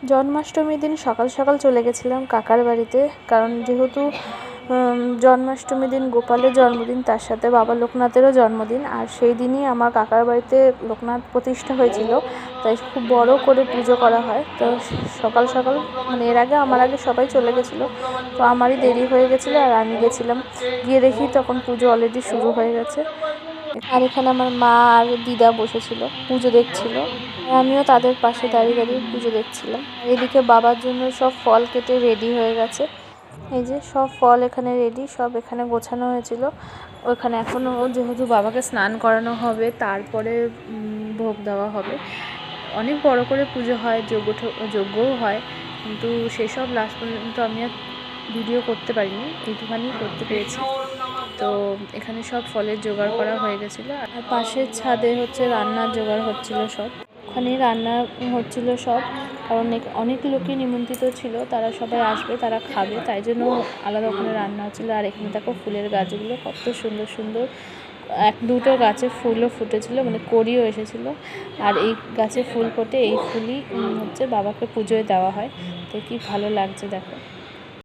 জন্মাষ্টমীর দিন সকাল সকাল চলে গেছিলাম কাকার বাড়িতে, কারণ যেহেতু জন্মাষ্টমীর দিন গোপালের জন্মদিন, তার সাথে বাবা লোকনাথেরও জন্মদিন, আর সেই দিনই আমার কাকার বাড়িতে লোকনাথ প্রতিষ্ঠা হয়েছিল, তাই খুব বড় করে পুজো করা হয়। তো সকাল সকাল মানে এর আগে আমার আগে সবাই চলে গেছিলো, তো আমারই দেরি হয়ে গেছিলো আর আমি গেছিলাম। গিয়ে দেখি তখন পুজো অলরেডি শুরু হয়ে গেছে। আর এখানে আমার মা আর দিদা বসেছিল, পুজো দেখছিল, আর আমিও তাদের পাশে দাঁড়িয়ে দাঁড়িয়ে পুজো দেখছিলাম। আর এদিকে বাবার জন্য সব ফল কেটে রেডি হয়ে গেছে। এই যে সব ফল এখানে রেডি, সব এখানে গোছানো হয়েছিল। ওখানে এখনও যেহেতু বাবাকে স্নান করানো হবে, তারপরে ভোগ দেওয়া হবে। অনেক বড় করে পুজো হয়, যজ্ঞও হয়, কিন্তু সেসব লাস্ট পর্যন্ত আমি আর ভিডিও করতে পারিনি, এইটুখানি করতে পেরেছি। তো এখানে সব ফলের জোগাড় করা হয়ে গেছিলো, আর পাশের ছাদে হচ্ছে রান্নার জোগাড় হচ্ছিল সব। ওখানে রান্না হচ্ছিল সব, কারণ অনেক লোকই নিমন্ত্রিত ছিল, তারা সবাই আসবে, তারা খাবে, তাই জন্য আলাদা ওখানে রান্না হচ্ছিলো। আর এখানে দেখো ফুলের গাছগুলো কত সুন্দর সুন্দর, এক দুটো গাছে ফুলও ফুটেছিল, মানে কড়িও এসেছিলো। আর এই গাছে ফুল ফোটে, এই ফুলই হচ্ছে বাবাকে পুজোয় দেওয়া হয়। তো কি ভালো লাগছে দেখো।